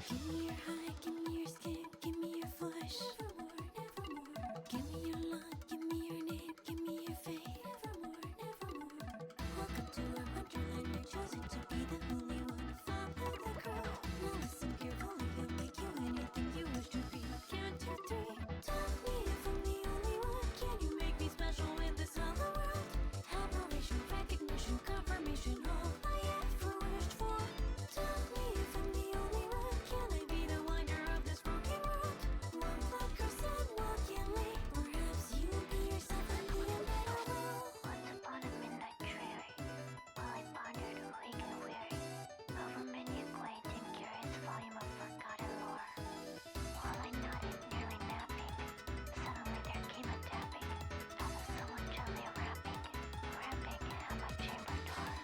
Give me your high, give me your skin, give me your flesh. Nevermore, nevermore. Give me your lung, give me your name, give me your fate. Nevermore, nevermore. Welcome to our wonderland, you're chosen to be the only one. Follow the crowd. Now listen carefully, he'll make you anything you wish to be. Count to three. Tell me if I'm the only one. Can you make me special in this hollow world? Admiration, recognition, confirmation, all I ever wished for. Tell me if I'm the only one. Can I be the wonder of this broken world? One blood cross unwillingly. Perhaps you be yourself and be a better world. Once upon a midnight dreary, while I pondered awake and weary over many a quaint and curious volume of forgotten lore, while I nodded, nearly napping, suddenly there came a tapping, as of someone gently rapping at my chamber door.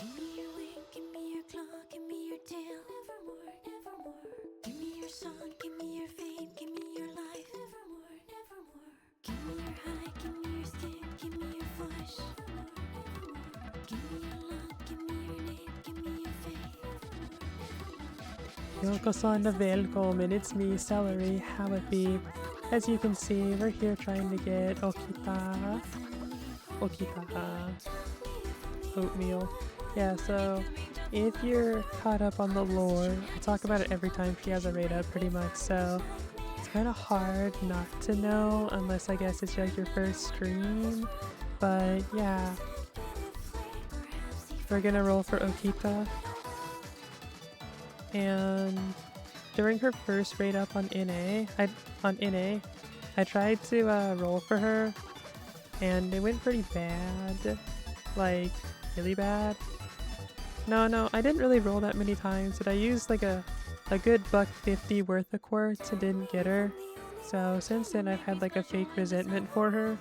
Give me your wing, give me your claw, give me your tail. Nevermore, nevermore. Give me your song, give me your fame, give me your life. Nevermore, nevermore. Give me your high, give me your skin, give me your flesh. Nevermore, nevermore. Give me your lung, give me your name, give me your fate. Nevermore, nevermore. Yokosan välkommen, it's me, Celery, how it be? As you can see, we're here trying to get Okita, Oatmeal. Yeah, so if you're caught up on the lore, I talk about it every time she has a raid up pretty much, so it's kind of hard not to know unless I guess it's just your first stream. But yeah, we're gonna roll for Okita. And during her first raid up on NA, I tried to roll for her, and it went pretty bad, like really bad. No, I didn't really roll that many times, but I used like a good $150 worth of quartz and didn't get her. So since then I've had like a fake resentment for her.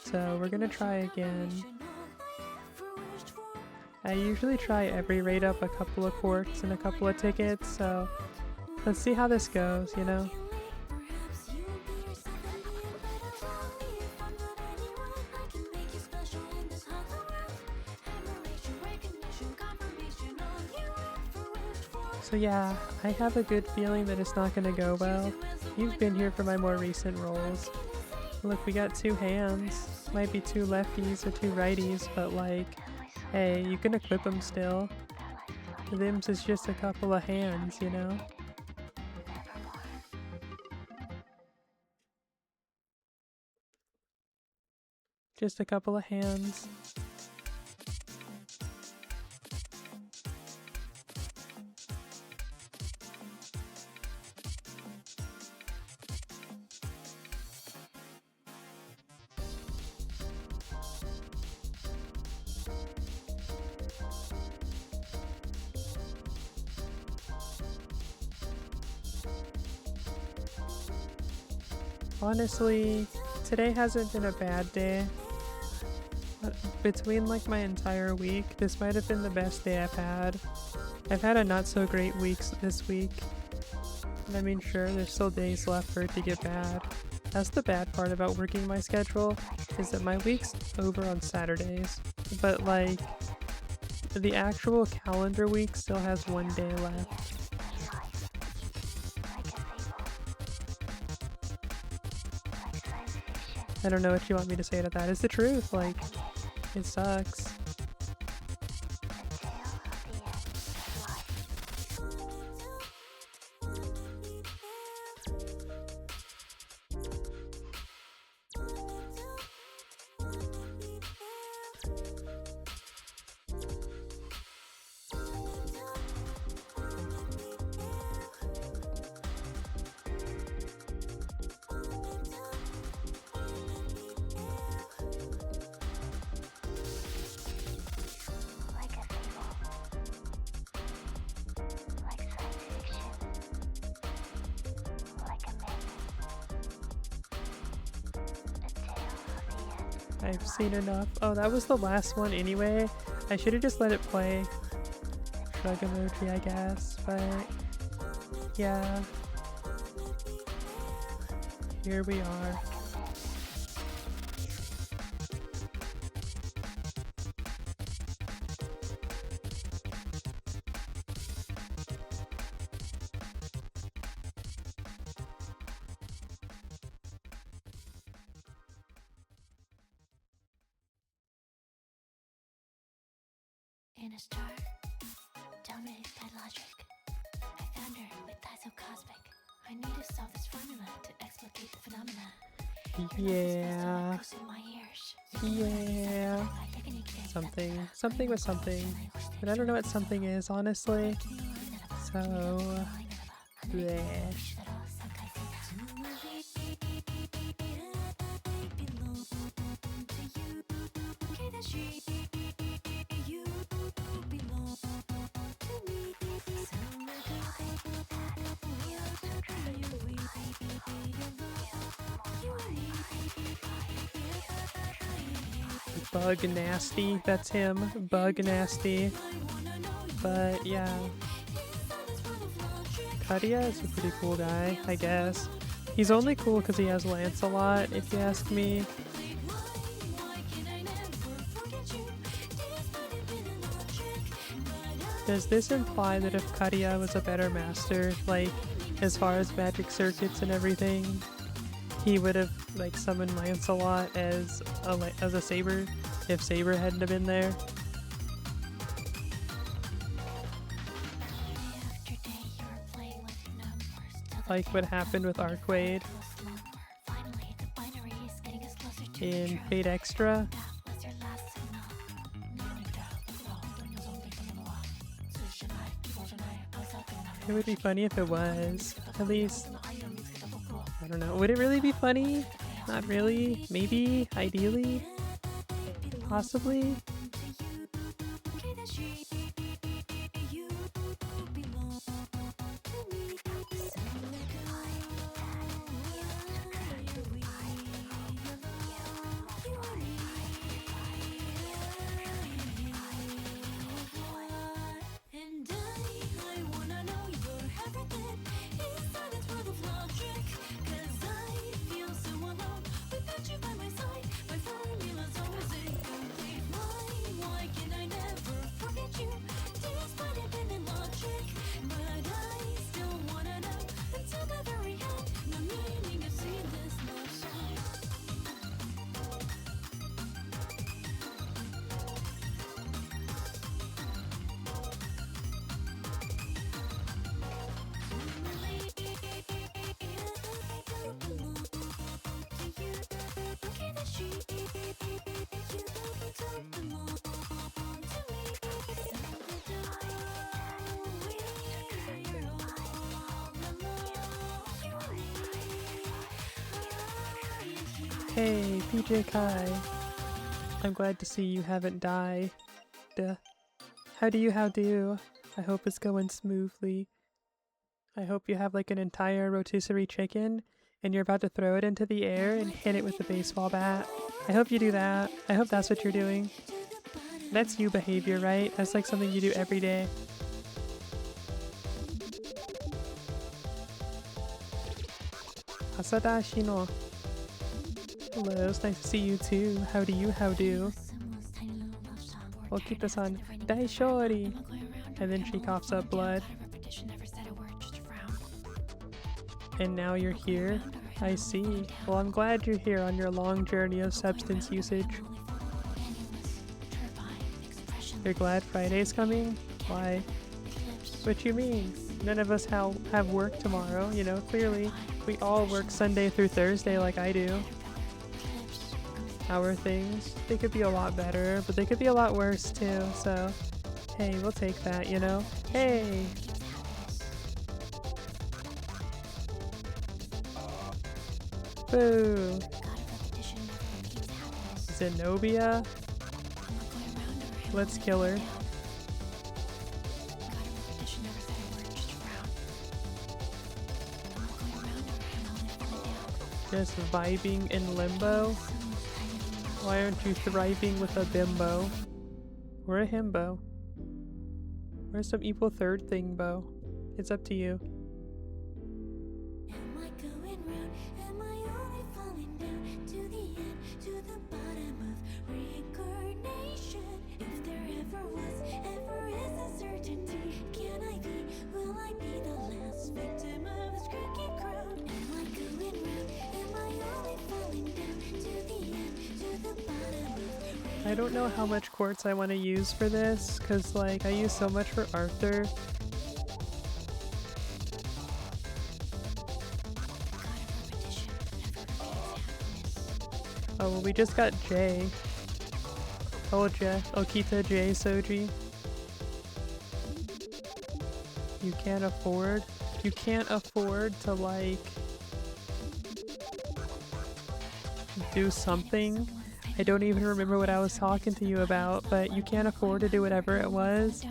So we're gonna try again. I usually try every raid up a couple of quartz and a couple of tickets, so let's see how this goes, you know? So yeah, I have a good feeling that it's not gonna go well. You've been here for my more recent rolls. Look, we got two hands. Might be two lefties or two righties, but like, hey, you can equip them still. Them's is just a couple of hands, you know? Just a couple of hands. Honestly, today hasn't been a bad day. Between like my entire week, this might have been the best day I've had. I've had a not so great week this week. And I mean, sure, there's still days left for it to get bad. That's the bad part about working my schedule, is that my week's over on Saturdays. But like, the actual calendar week still has one day left. I don't know what you want me to say to that. It's the truth, like, it sucks. I've seen enough. Oh, that was the last one anyway. I should have just let it play. Shrug emoji, I guess. But yeah. Here we are. in a star, dominated by logic. I found her with eyes so cosmic. I need to solve this formula to explicate the phenomena. Yeah. Yeah. Something with something. But I don't know what something is, honestly. So, bleh. Bug Nasty, that's him. Bug Nasty. But yeah. Kadia is a pretty cool guy, I guess. He's only cool because he has Lancelot, if you ask me. Does this imply that if Kadia was a better master, like, as far as magic circuits and everything, he would have, like, summoned Lancelot as a Saber, if Saber hadn't have been there? Like what happened with Arcwade in Fate Extra? It would be funny if it was. At least, I don't know. Would it really be funny? Not really. Maybe. Ideally. Possibly. Hey, PJ Kai. I'm glad to see you haven't died. How do you? I hope it's going smoothly. I hope you have like an entire rotisserie chicken and you're about to throw it into the air and hit it with a baseball bat. I hope you do that. I hope that's what you're doing. That's you behavior, right? That's like something you do every day. Asada Shino. Hello, it's nice to see you too. How do? Okita-san, Daishori! And then she coughs up blood. And now you're here? I see. Well, I'm glad you're here on your long journey of substance usage. You're glad Friday's coming? Why? What you mean? None of us have work tomorrow, you know, clearly. We all work Sunday through Thursday like I do. Our things, they could be a lot better, but they could be a lot worse too, so hey, we'll take that, you know? Hey! Boo! Zenobia? Let's kill her. Just vibing in limbo? Why aren't you thriving with a bimbo? Or a himbo? Or some equal third thing bo? It's up to you. Am I going round? Am I only falling down to the end, to the bottom of reincarnation? If there ever was, ever is a certainty, can I be, will I be the last victim of this cricket crowd? Am I going round? Am I only falling down to the end, to the bottom of I don't know how much quartz I want to use for this, because like I use so much for Arthur. Oh, well, we just got J. Oh, J. Okita J Soji. You can't afford to like do something. I don't even remember what I was talking to you about, but you can't afford to do whatever it was.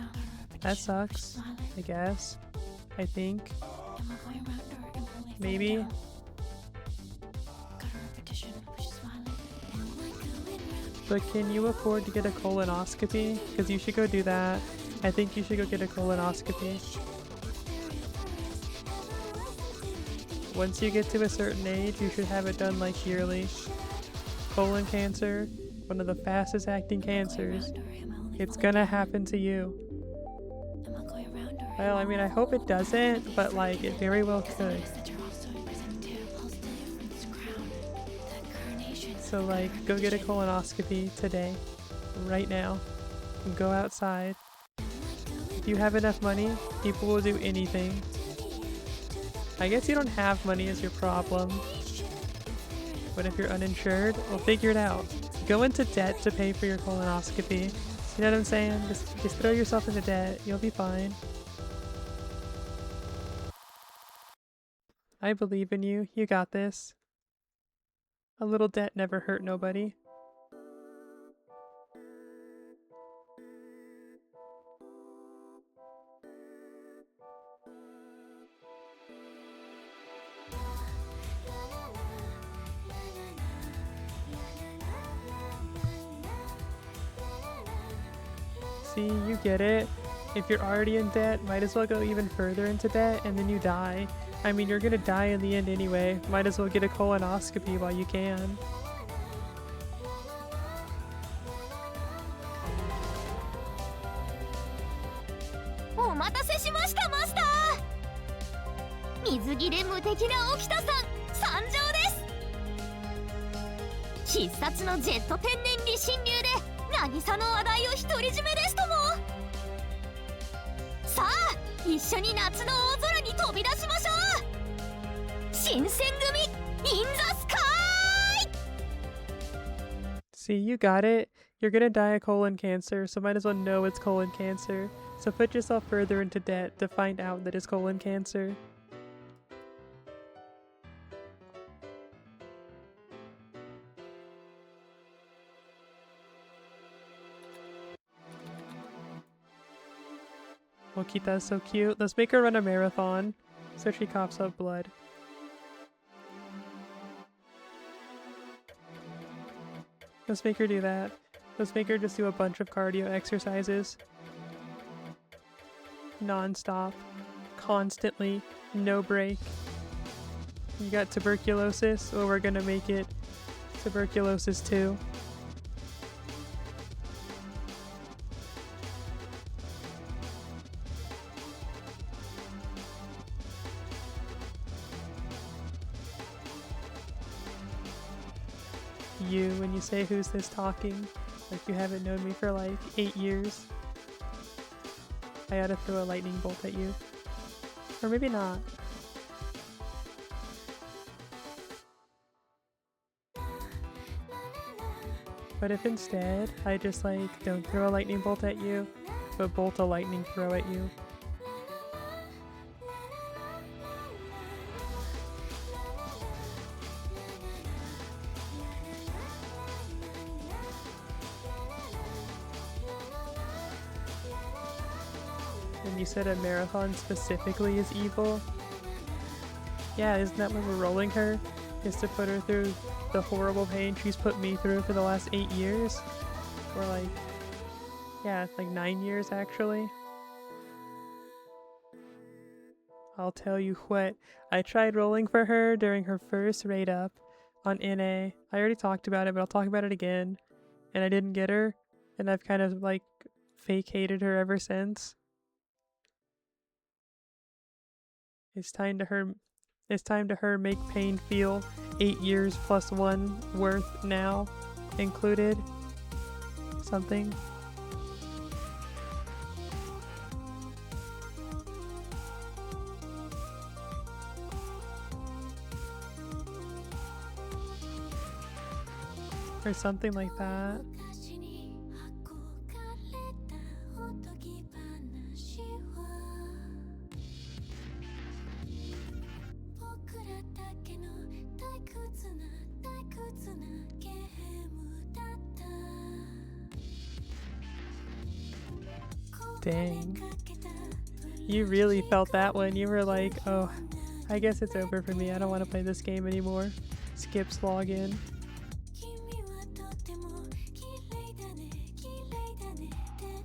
That sucks, I guess. I think. Maybe. But can you afford to get a colonoscopy? Because you should go do that. I think you should go get a colonoscopy. Once you get to a certain age, you should have it done like yearly. Colon cancer, one of the fastest acting cancers. It's gonna happen to you. Well, I mean, I hope it doesn't, but like, it very well could. So like, go get a colonoscopy today, right now, and go outside. If you have enough money, people will do anything. I guess you don't have money is your problem. But if you're uninsured, we'll figure it out. Go into debt to pay for your colonoscopy. You know what I'm saying? Just throw yourself into debt. You'll be fine. I believe in you. You got this. A little debt never hurt nobody. See, you get it. If you're already in debt, might as well go even further into debt and then you die. I mean, you're gonna die in the end anyway. Might as well get a colonoscopy while you can. See, you got it. You're gonna die of colon cancer, so might as well know it's colon cancer. So put yourself further into debt to find out that it's colon cancer. Okita's so cute. Let's make her run a marathon so she coughs up blood. Let's make her do that. Let's make her just do a bunch of cardio exercises. Non-stop. Constantly. No break. You got tuberculosis? Well, we're gonna make it tuberculosis too. You, when you say who's this talking, like you haven't known me for like 8 years. I ought to throw a lightning bolt at you. Or maybe not. But if instead I just like don't throw a lightning bolt at you, but bolt a lightning throw at you. And you said a marathon specifically is evil? Yeah, isn't that why we're rolling her? Is to put her through the horrible pain she's put me through for the last 8 years? Or like, yeah, like 9 years actually. I'll tell you what, I tried rolling for her during her first raid up on NA. I already talked about it, but I'll talk about it again. And I didn't get her, and I've kind of like fake hated her ever since. It's time to her make pain feel 8 years plus 1 worth now included. something. Or something like that. 昔に憧れたおとぎ話は僕らだけの退屈なゲームだった Dang. You really felt that one. You were like, oh, I guess it's over for me. I don't want to play this game anymore. Skips login. 君はとても綺麗だねって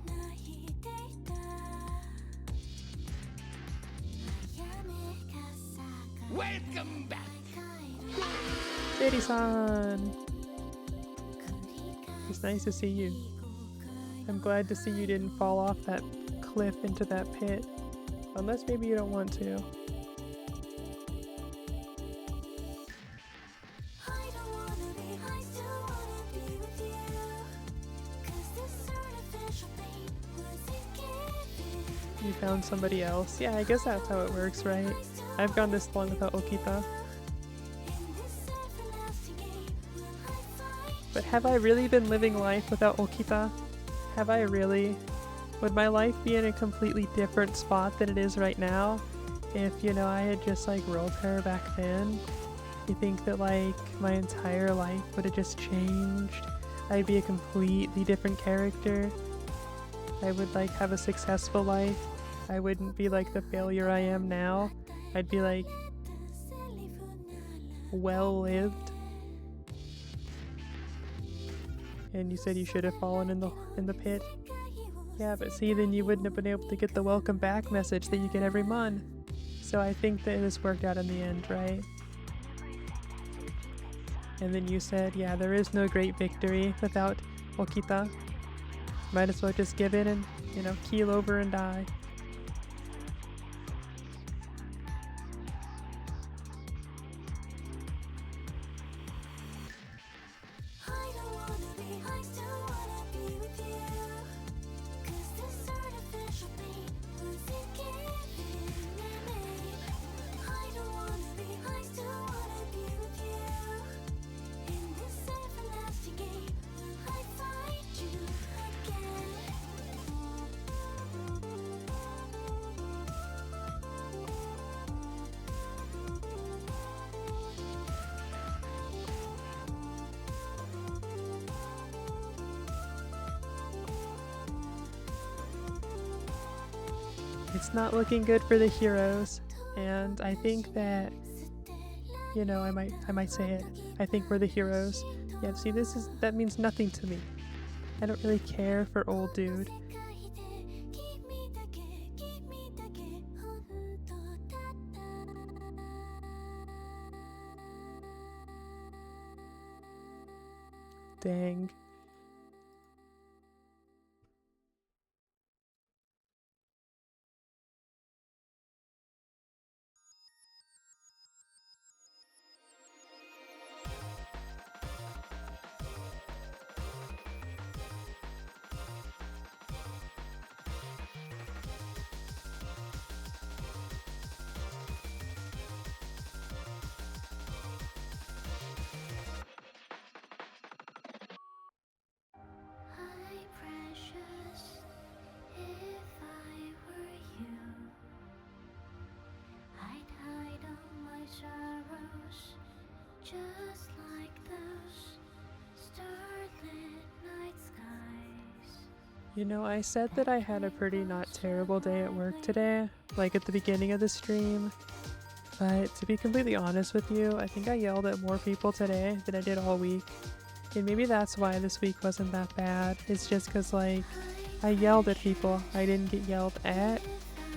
泣いていた雨が咲か Welcome back. Sadie-san! It's nice to see you. I'm glad to see you didn't fall off that cliff into that pit. Unless maybe you don't want to. I don't wanna be, I still wanna be with you 'cause this artificial pain wasn't giving You found somebody else. Yeah, I guess that's how it works, right? I've gone this long without Okita. in this everlasting game will I find But have I really been living life without Okita? Have I really? Would my life be in a completely different spot than it is right now if, you know, I had just like rolled her back then? You think that like my entire life would have just changed? I'd be a completely different character. I would like have a successful life. I wouldn't be like the failure I am now. I'd be like well lived. And you said you should have fallen in the pit. Yeah, but see, then you wouldn't have been able to get the welcome back message that you get every month. So I think that this worked out in the end, right? And then you said, yeah, there is no great victory without Okita. Might as well just give in and, you know, keel over and die. I don't wanna be, I still wanna be with you 'cause this artificial pain wasn't giving me I don't wanna be, I still wanna be with you in this everlasting game will I find you again It's not looking good for the heroes, and I think that, you know, I might say it. I think we're the heroes. Yeah, see, that means nothing to me. I don't really care for old dude. 世界で君だけ本当だった Dang. Hi, precious. If I were you, I'd hide all my sorrows, just like those starlit night skies. You know, I said that I had a pretty not terrible day at work today, like at the beginning of the stream. But to be completely honest with you, I think I yelled at more people today than I did all week. And maybe that's why this week wasn't that bad. It's just because, like, I yelled at people. I didn't get yelled at.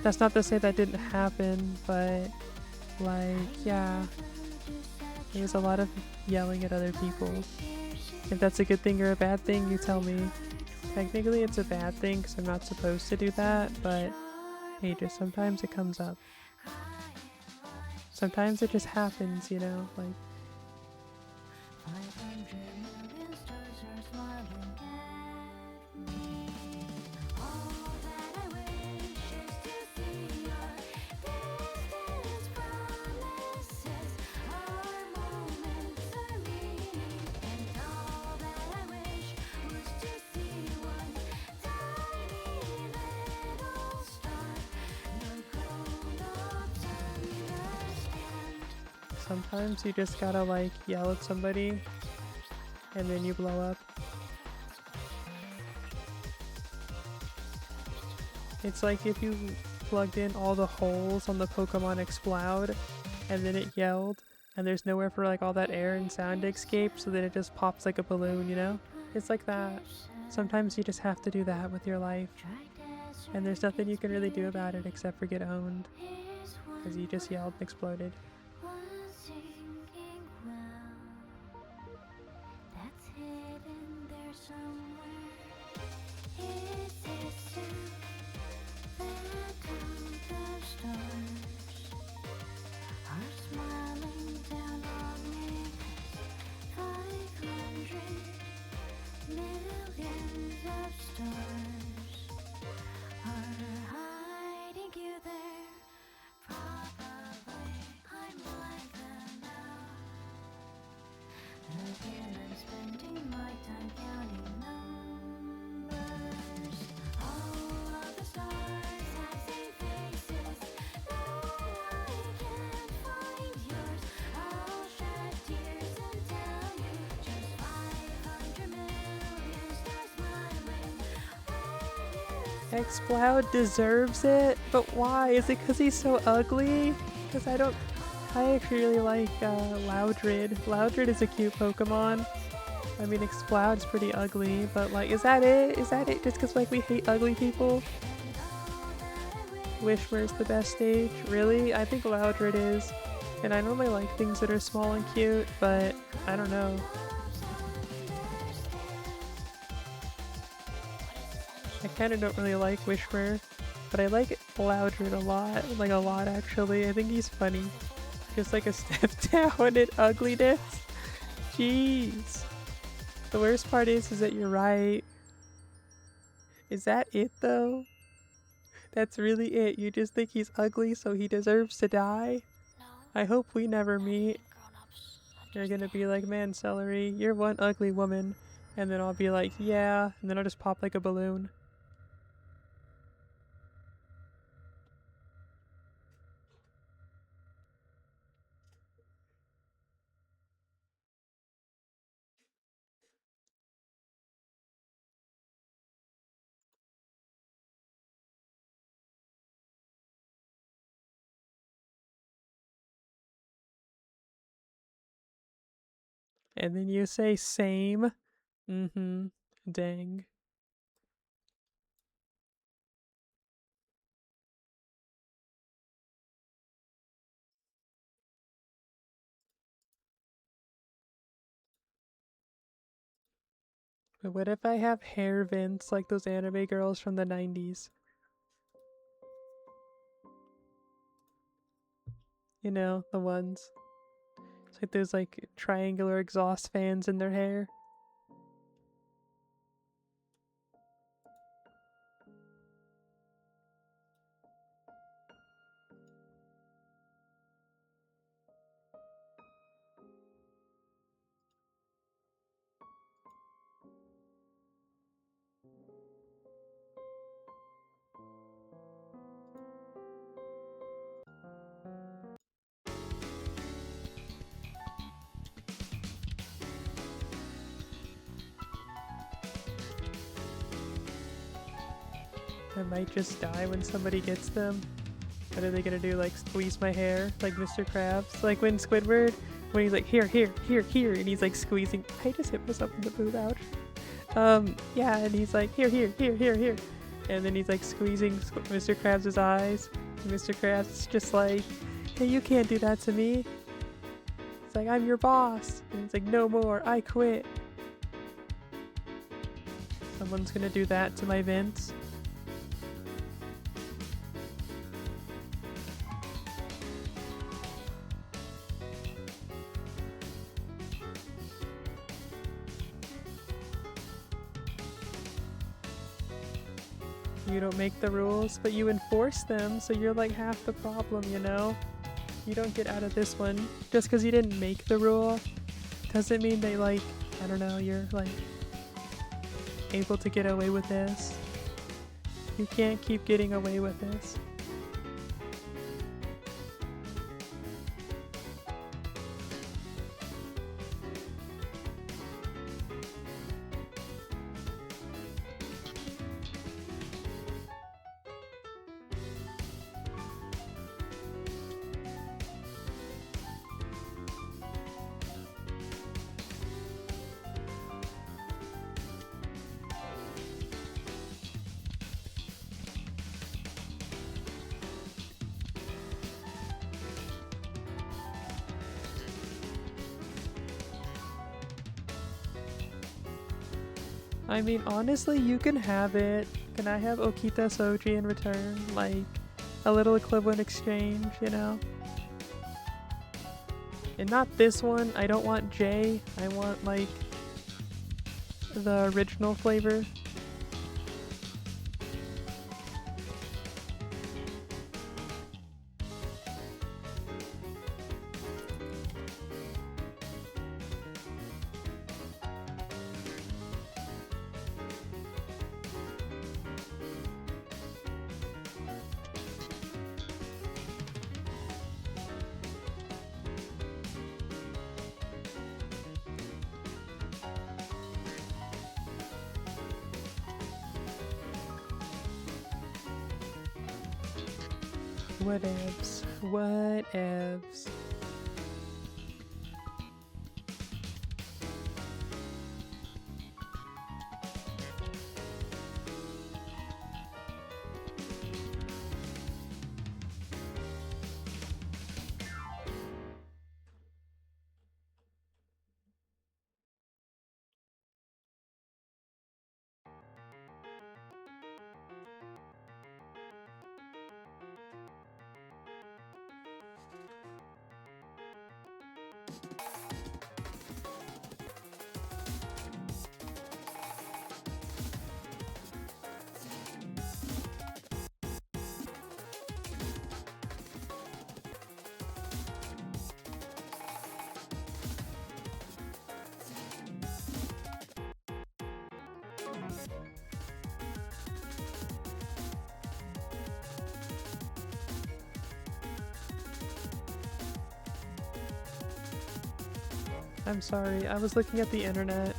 That's not to say that didn't happen, but, like, yeah. There was a lot of yelling at other people. If that's a good thing or a bad thing, you tell me. Technically, it's a bad thing because I'm not supposed to do that, but hey, just sometimes it comes up. Sometimes it just happens, you know, like. 500 million stars are smiling All that I wish is to see your distance promises. Our moments are meaning, and all that I wish was to see one tiny little star. No grown-ups understand. Sometimes you just gotta like yell at somebody and then you blow up. It's like if you plugged in all the holes on the Pokemon Explode and then it yelled and there's nowhere for like all that air and sound to escape, so then it just pops like a balloon, you know? It's like that. Sometimes you just have to do that with your life, and there's nothing you can really do about it except for get owned, because you just yelled and exploded. One sinking well that's hidden there somewhere. Is this that count of stars are smiling down on me? 500 millions of stars are hiding you there. Probably I'm like them now. Again, I'm spending my time counting numbers. All of the stars have same faces. No, I can't find yours. I'll shed tears and tell you just 500 million stars smiling when you Explode deserves it, but why? Is it because he's so ugly? Because I actually really like Loudred. Loudred is a cute Pokemon. I mean, Exploud's pretty ugly, but like, is that it? Is that it? Just because like we hate ugly people? Wishware's the best stage? Really? I think Loudred is. And I normally like things that are small and cute, but I don't know. I kind of don't really like Wishware, but I like Loudred a lot. Like a lot, actually. I think he's funny. Just like a step down in ugliness. Jeez. The worst part is that you're right. Is that it though? That's really it. You just think he's ugly, so he deserves to die? I hope we never meet. You're gonna be like, man, Celery, you're one ugly woman. And then I'll be like, yeah. And then I'll just pop like a balloon. And then you say same. Mm-hmm. Dang. But what if I have hair vents like those anime girls from the 90s? You know, the ones. It's like those like triangular exhaust fans in their hair. I might just die when somebody gets them. What are they gonna do? Like squeeze my hair like Mr. Krabs? Like when Squidward, when he's like here, here, here, here, and he's like squeezing. I just hit myself in the boob, ouch. Yeah, and he's like here, here, here, here, here, and then he's like squeezing Mr. Krabs' eyes. And Mr. Krabs is just like, hey, you can't do that to me. It's like, I'm your boss. And he's like, no more, I quit. Someone's gonna do that to my vents. You don't make the rules, but you enforce them, so you're like half the problem, you know? You don't get out of this one. Just because you didn't make the rule doesn't mean they like, I don't know, you're like able to get away with this. You can't keep getting away with this. I mean, honestly, you can have it. Can I have Okita Soji in return? Like, a little equivalent exchange, you know? And not this one. I don't want J. I want, like, the original flavor. Whatevs. Whatevs. I'm sorry, I was looking at the internet,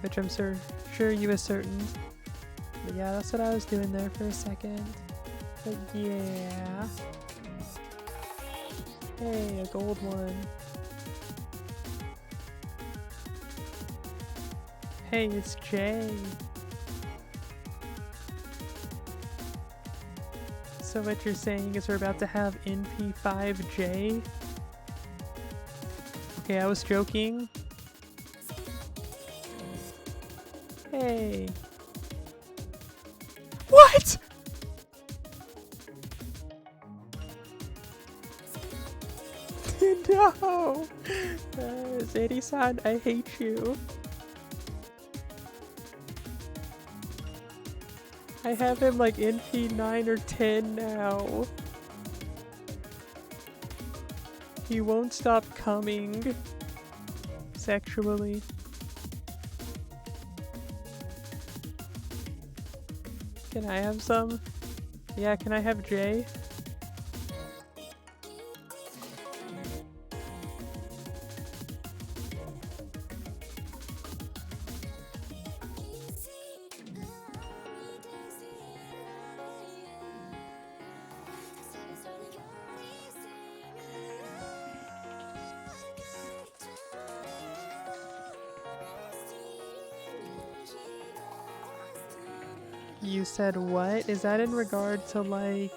which I'm sure you ascertained. But yeah, that's what I was doing there for a second. But yeah. Hey, a gold one. Hey, it's Jay. So what you're saying is we're about to have NP5J? Okay, I was joking. Hey. What?! No! Zeri-san, I hate you. I have him like NP9 or 10 now. He won't stop coming sexually. Can I have some? Yeah, can I have Jay? You said what? Is that in regard to like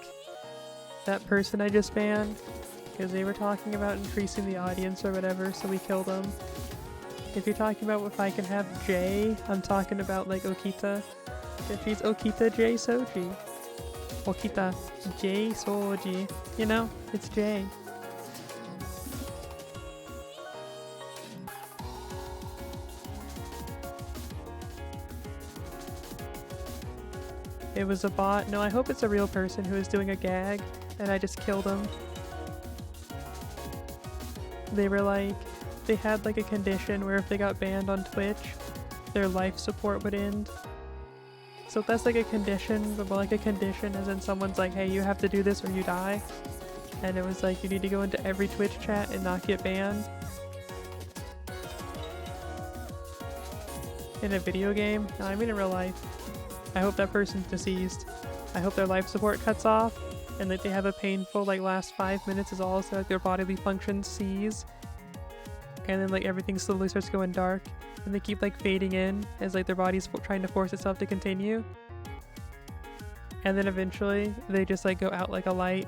that person I just banned? Because they were talking about increasing the audience or whatever, so we killed them. If you're talking about if I can have Jay, I'm talking about like Okita. If she's Okita J Soji. Okita J Soji. You know, it's Jay. it was a bot. No, I hope it's a real person who is doing a gag and I just killed him. They were like, they had like a condition where if they got banned on Twitch, their life support would end. So if that's like a condition, but like a condition as in someone's like, hey, you have to do this or you die. And it was like, you need to go into every Twitch chat and not get banned. In a video game? No, I mean in real life. I hope that person's deceased. I hope their life support cuts off and that they have a painful like last 5 minutes is all so like their bodily functions cease. And then like everything slowly starts going dark and they keep like fading in as like their body's trying to force itself to continue. And then eventually they just like go out like a light,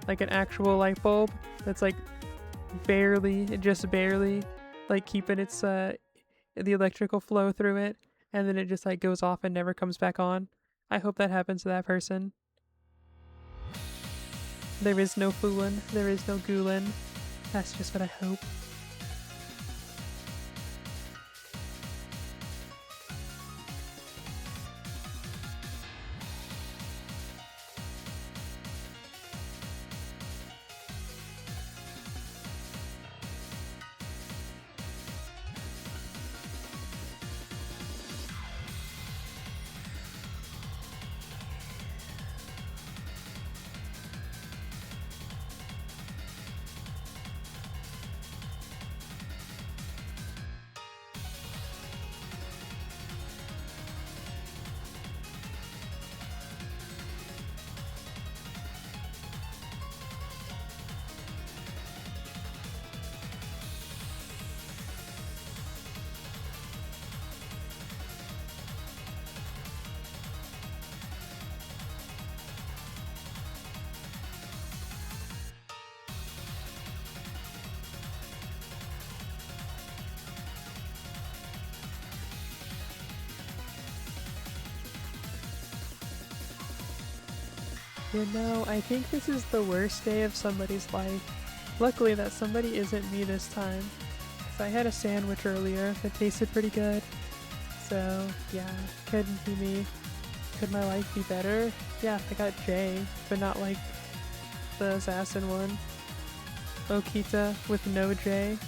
like an actual light bulb that's like barely, just barely like keeping its the electrical flow through it, and then it just like goes off and never comes back on. I hope that happens to that person. There is no foolin', there is no goolin'. That's just what I hope. You know, I think this is the worst day of somebody's life. Luckily that somebody isn't me this time. So I had a sandwich earlier that tasted pretty good. So yeah, couldn't be me. Could my life be better? Yeah, I got J, but not like the assassin one. Okita with no J.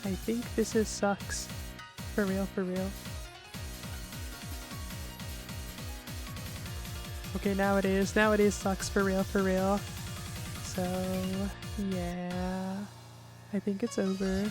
I think this is sucks. For real, for real. Okay, now it is. Now it is sucks for real, for real. So, yeah. I think it's over.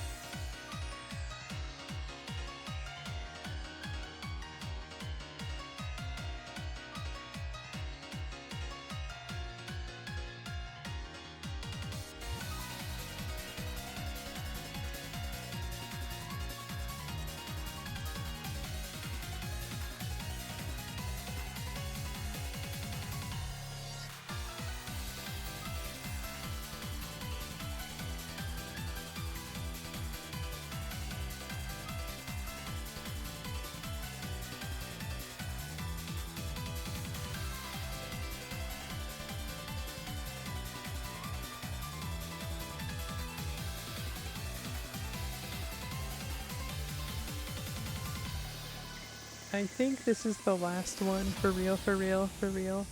I think this is the last one, for real, for real, for real.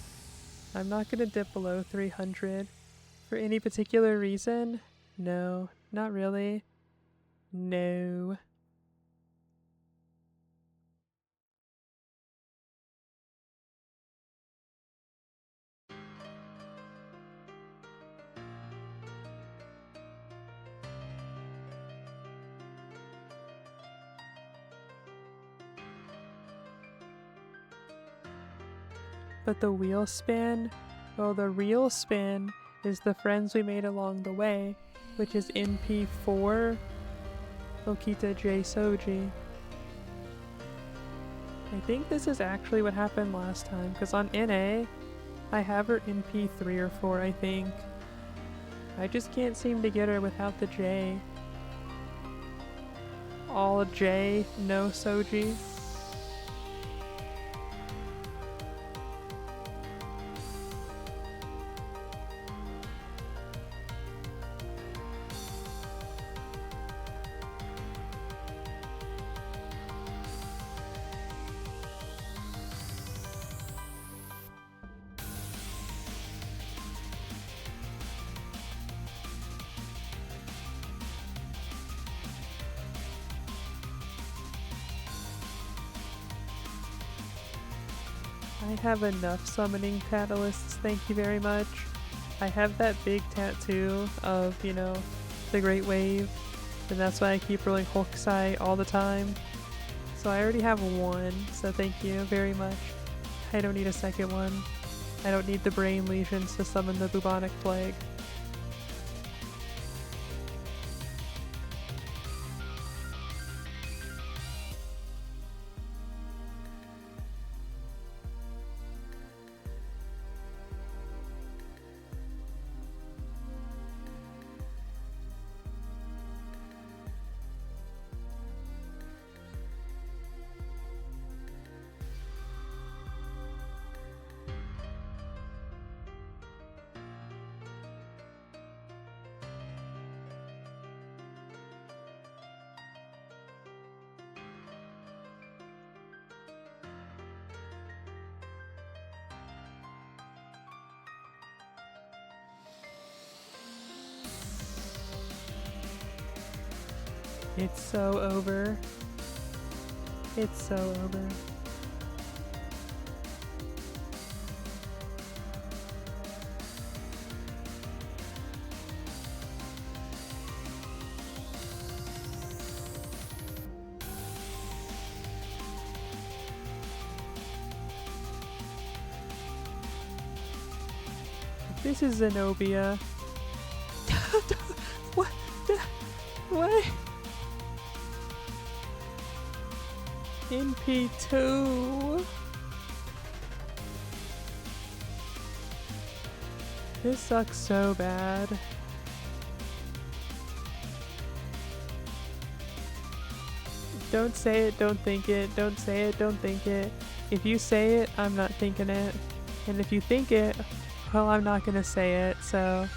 I'm not gonna dip below 300. For any particular reason? No, not really. No. But the wheel spin? Well, the real spin is the friends we made along the way, which is NP4 Okita J Soji. I think this is actually what happened last time, because on NA, I have her NP3 or 4, I think. I just can't seem to get her without the J. All J, no Soji. I have enough summoning catalysts, thank you very much. I have that big tattoo of, you know, the Great Wave, and that's why I keep rolling Hokusai all the time. So I already have one, so thank you very much. I don't need a second one. I don't need the brain lesions to summon the bubonic plague. It's so over. It's so over. This is Zenobia. What? What? NP2. This sucks so bad. Don't say it, don't think it. Don't say it, don't think it. If you say it, I'm not thinking it. And if you think it, well, I'm not gonna say it, so...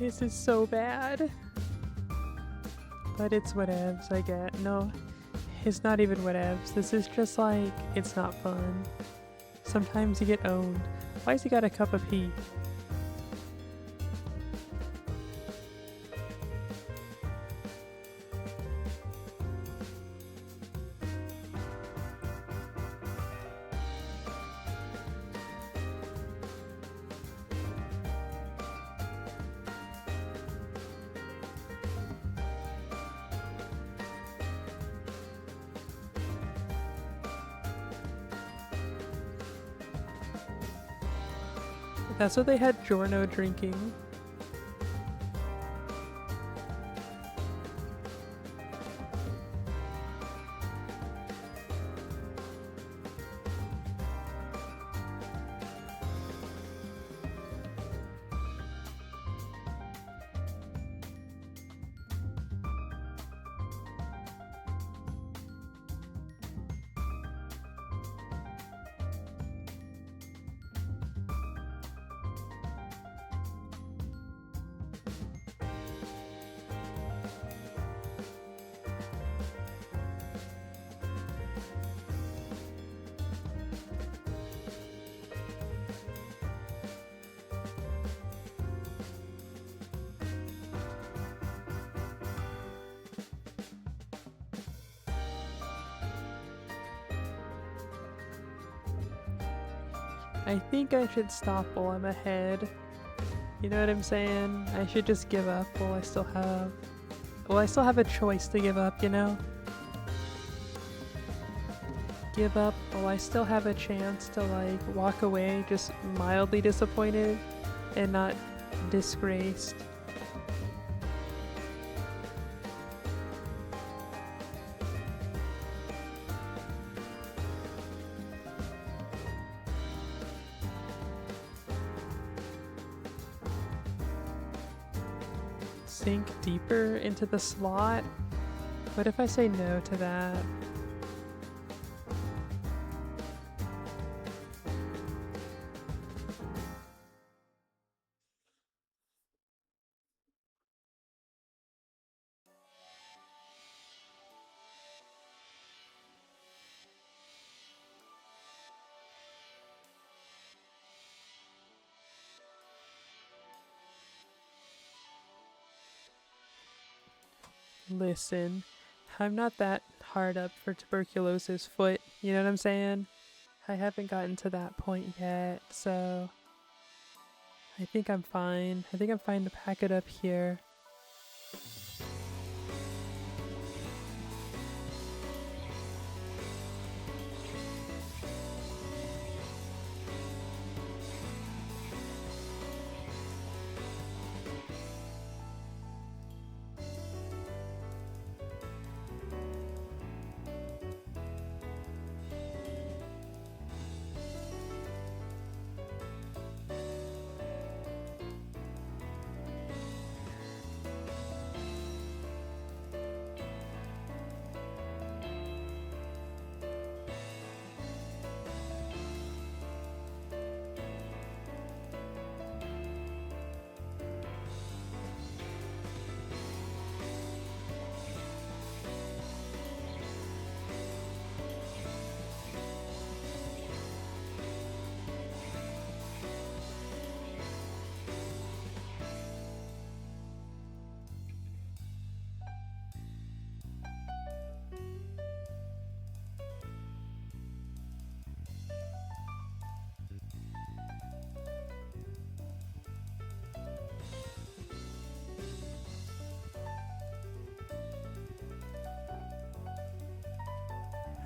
This is so bad. But it's whatevs, I get. No, it's not even whatevs. This is just like, it's not fun. Sometimes you get owned. Why's he got a cup of pee? That's what they had Giorno drinking. I think I should stop while I'm ahead. You know what I'm saying? I should just give up while I still have... Well, I still have a choice to give up, you know? Give up while I still have a chance to, like, walk away just mildly disappointed and not disgraced. Sink deeper into the slot? What if I say no to that? Listen, I'm not that hard up for tuberculosis foot, you know what I'm saying? I haven't gotten to that point yet, so I think I'm fine. I think I'm fine to pack it up here.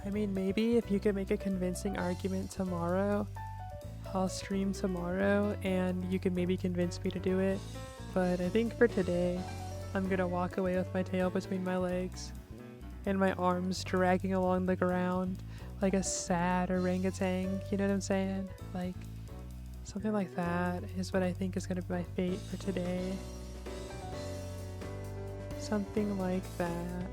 I mean, maybe if you could make a convincing argument tomorrow, I'll stream tomorrow and you can maybe convince me to do it. But I think for today, I'm gonna walk away with my tail between my legs and my arms dragging along the ground like a sad orangutan, you know what I'm saying? Like, something like that is what I think is gonna be my fate for today. Something like that.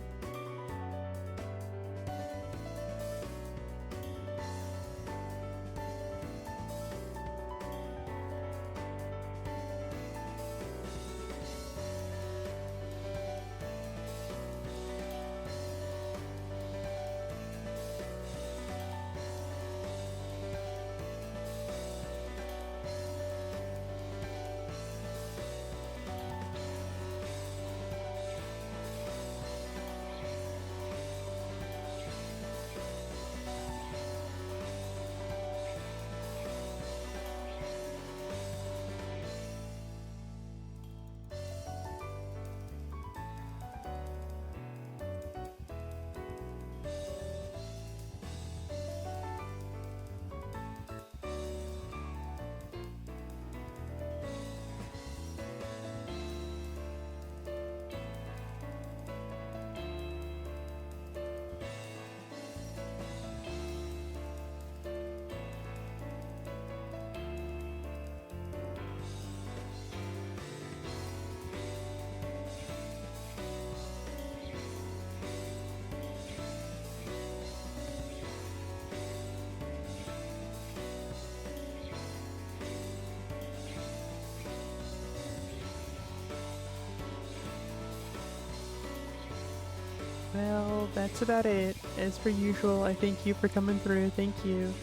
Well, that's about it. As per usual, I thank you for coming through. Thank you.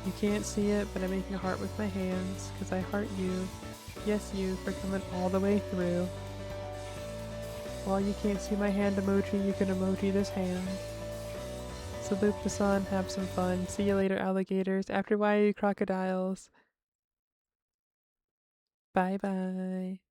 You can't see it, but I'm making a heart with my hands because I heart you. Yes, you, for coming all the way through. While you can't see my hand emoji, you can emoji this hand. Salute the sun, have some fun. See you later, alligators. After why, crocodiles. Bye bye.